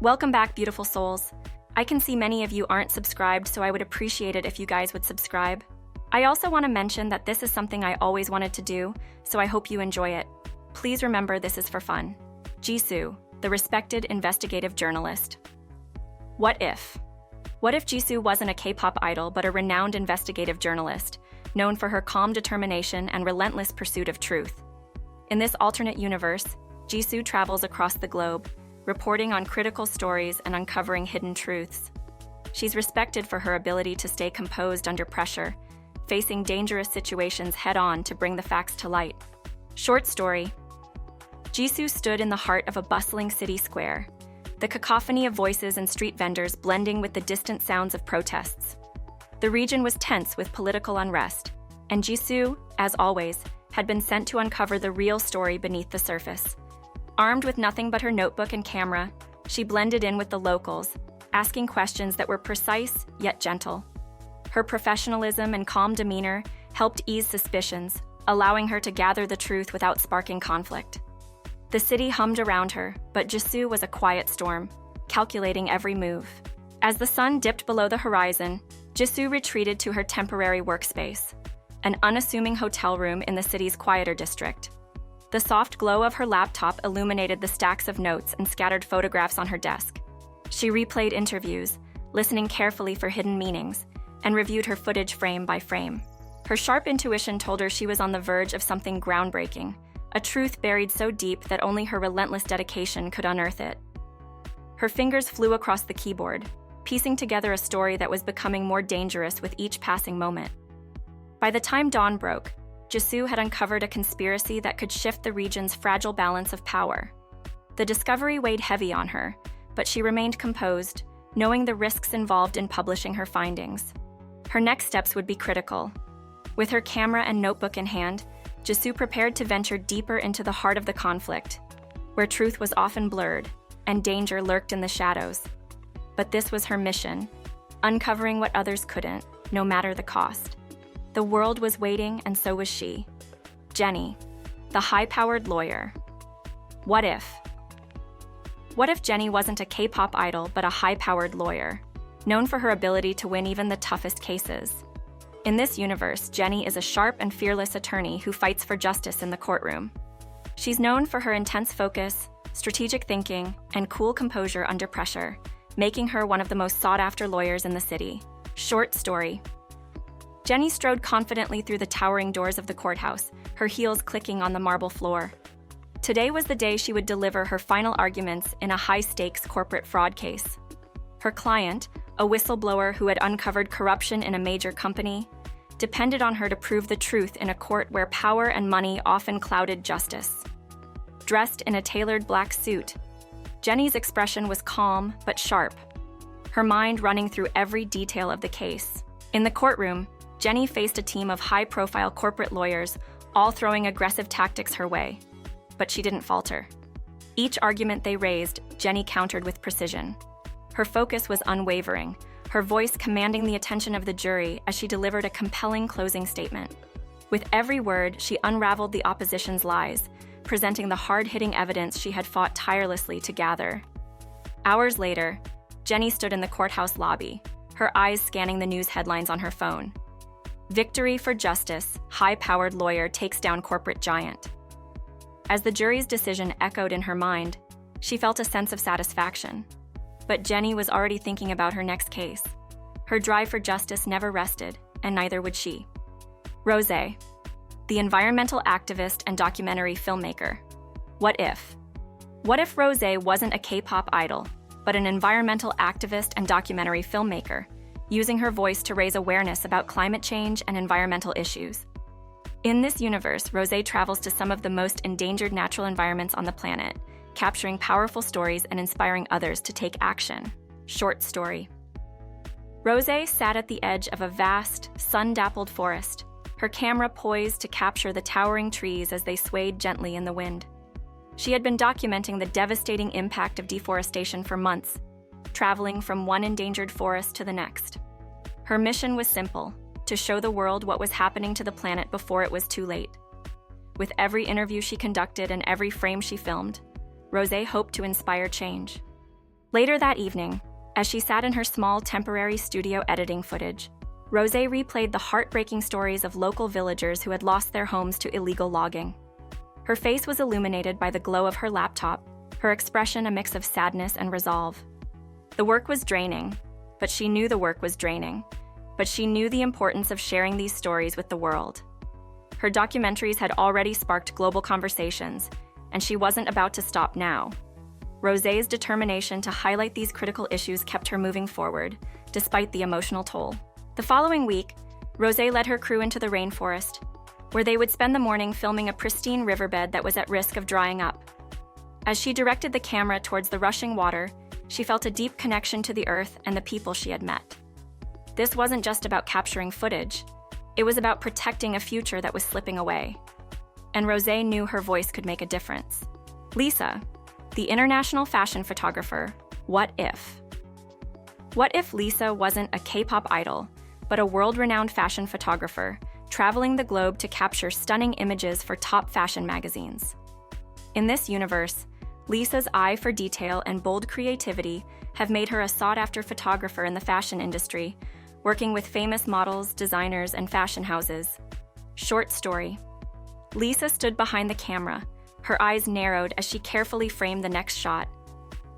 Welcome back, beautiful souls. I can see many of you aren't subscribed, so I would appreciate it if you guys would subscribe. I also want to mention that this is something I always wanted to do, so I hope you enjoy it. Please remember this is for fun. Jisoo, the respected investigative journalist. What if? What if Jisoo wasn't a K-pop idol but a renowned investigative journalist, known for her calm determination and relentless pursuit of truth? In this alternate universe, Jisoo travels across the globe, reporting on critical stories and uncovering hidden truths. She's respected for her ability to stay composed under pressure, facing dangerous situations head-on to bring the facts to light. Short story. Jisoo stood in the heart of a bustling city square, the cacophony of voices and street vendors blending with the distant sounds of protests. The region was tense with political unrest, and Jisoo, as always, had been sent to uncover the real story beneath the surface. Armed with nothing but her notebook and camera, she blended in with the locals, asking questions that were precise yet gentle. Her professionalism and calm demeanor helped ease suspicions, allowing her to gather the truth without sparking conflict. The city hummed around her, but Jisoo was a quiet storm, calculating every move. As the sun dipped below the horizon, Jisoo retreated to her temporary workspace, an unassuming hotel room in the city's quieter district. The soft glow of her laptop illuminated the stacks of notes and scattered photographs on her desk. She replayed interviews, listening carefully for hidden meanings, and reviewed her footage frame by frame. Her sharp intuition told her she was on the verge of something groundbreaking, a truth buried so deep that only her relentless dedication could unearth it. Her fingers flew across the keyboard, piecing together a story that was becoming more dangerous with each passing moment. By the time dawn broke, Jisoo had uncovered a conspiracy that could shift the region's fragile balance of power. The discovery weighed heavy on her, but she remained composed, knowing the risks involved in publishing her findings. Her next steps would be critical. With her camera and notebook in hand, Jisoo prepared to venture deeper into the heart of the conflict, where truth was often blurred and danger lurked in the shadows. But this was her mission, uncovering what others couldn't, no matter the cost. The world was waiting, and so was she. Jennie, the high-powered lawyer. What if? What if Jennie wasn't a K-pop idol but a high-powered lawyer, known for her ability to win even the toughest cases? In this universe, Jennie is a sharp and fearless attorney who fights for justice in the courtroom. She's known for her intense focus, strategic thinking, and cool composure under pressure, making her one of the most sought-after lawyers in the city. Short story. Jennie strode confidently through the towering doors of the courthouse, her heels clicking on the marble floor. Today was the day she would deliver her final arguments in a high-stakes corporate fraud case. Her client, a whistleblower who had uncovered corruption in a major company, depended on her to prove the truth in a court where power and money often clouded justice. Dressed in a tailored black suit, Jennie's expression was calm but sharp, her mind running through every detail of the case. In the courtroom, Jennie faced a team of high-profile corporate lawyers, all throwing aggressive tactics her way. But she didn't falter. Each argument they raised, Jennie countered with precision. Her focus was unwavering, her voice commanding the attention of the jury as she delivered a compelling closing statement. With every word, she unraveled the opposition's lies, presenting the hard-hitting evidence she had fought tirelessly to gather. Hours later, Jennie stood in the courthouse lobby, her eyes scanning the news headlines on her phone. Victory for justice, high-powered lawyer takes down corporate giant. As the jury's decision echoed in her mind, she felt a sense of satisfaction. But Jennie was already thinking about her next case. Her drive for justice never rested, and neither would she. Rosé, the environmental activist and documentary filmmaker. What if? What if Rosé wasn't a K-pop idol, but an environmental activist and documentary filmmaker, using her voice to raise awareness about climate change and environmental issues? In this universe, Rosé travels to some of the most endangered natural environments on the planet, capturing powerful stories and inspiring others to take action. Short story. Rosé sat at the edge of a vast, sun-dappled forest, her camera poised to capture the towering trees as they swayed gently in the wind. She had been documenting the devastating impact of deforestation for months, traveling from one endangered forest to the next. Her mission was simple: to show the world what was happening to the planet before it was too late. With every interview she conducted and every frame she filmed, Rosé hoped to inspire change. Later that evening, as she sat in her small temporary studio editing footage, Rosé replayed the heartbreaking stories of local villagers who had lost their homes to illegal logging. Her face was illuminated by the glow of her laptop, her expression a mix of sadness and resolve. The work was draining, but she knew the work was draining. But she knew the importance of sharing these stories with the world. Her documentaries had already sparked global conversations, and she wasn't about to stop now. Rosé's determination to highlight these critical issues kept her moving forward, despite the emotional toll. The following week, Rosé led her crew into the rainforest, where they would spend the morning filming a pristine riverbed that was at risk of drying up. As she directed the camera towards the rushing water, she felt a deep connection to the earth and the people she had met. This wasn't just about capturing footage. It was about protecting a future that was slipping away. And Rosé knew her voice could make a difference. Lisa, the international fashion photographer, what if? What if Lisa wasn't a K-pop idol, but a world-renowned fashion photographer, traveling the globe to capture stunning images for top fashion magazines? In this universe, Lisa's eye for detail and bold creativity have made her a sought-after photographer in the fashion industry, working with famous models, designers, and fashion houses. Short story. Lisa stood behind the camera, her eyes narrowed as she carefully framed the next shot.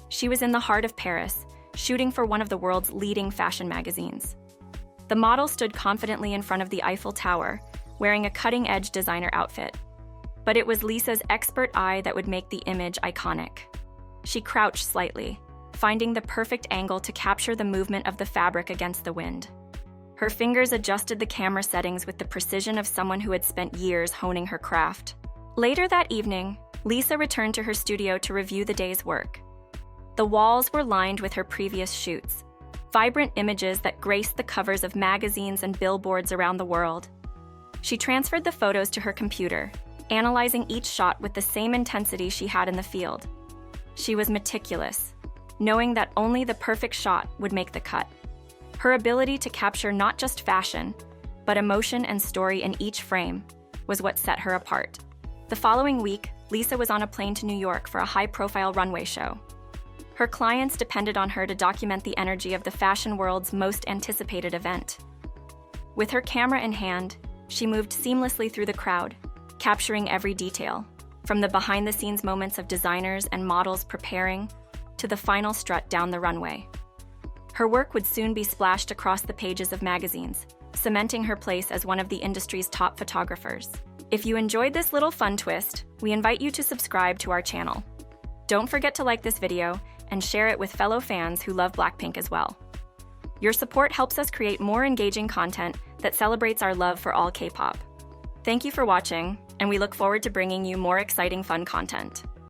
She was in the heart of Paris, shooting for one of the world's leading fashion magazines. The model stood confidently in front of the Eiffel Tower, wearing a cutting-edge designer outfit. But it was Lisa's expert eye that would make the image iconic. She crouched slightly, finding the perfect angle to capture the movement of the fabric against the wind. Her fingers adjusted the camera settings with the precision of someone who had spent years honing her craft. Later that evening, Lisa returned to her studio to review the day's work. The walls were lined with her previous shoots, vibrant images that graced the covers of magazines and billboards around the world. She transferred the photos to her computer, analyzing each shot with the same intensity she had in the field. She was meticulous, knowing that only the perfect shot would make the cut. Her ability to capture not just fashion, but emotion and story in each frame was what set her apart. The following week, Lisa was on a plane to New York for a high-profile runway show. Her clients depended on her to document the energy of the fashion world's most anticipated event. With her camera in hand, she moved seamlessly through the crowd, capturing every detail, from the behind-the-scenes moments of designers and models preparing to the final strut down the runway. Her work would soon be splashed across the pages of magazines, cementing her place as one of the industry's top photographers. If you enjoyed this little fun twist, we invite you to subscribe to our channel. Don't forget to like this video and share it with fellow fans who love Blackpink as well. Your support helps us create more engaging content that celebrates our love for all K-pop. Thank you for watching, and we look forward to bringing you more exciting fun content.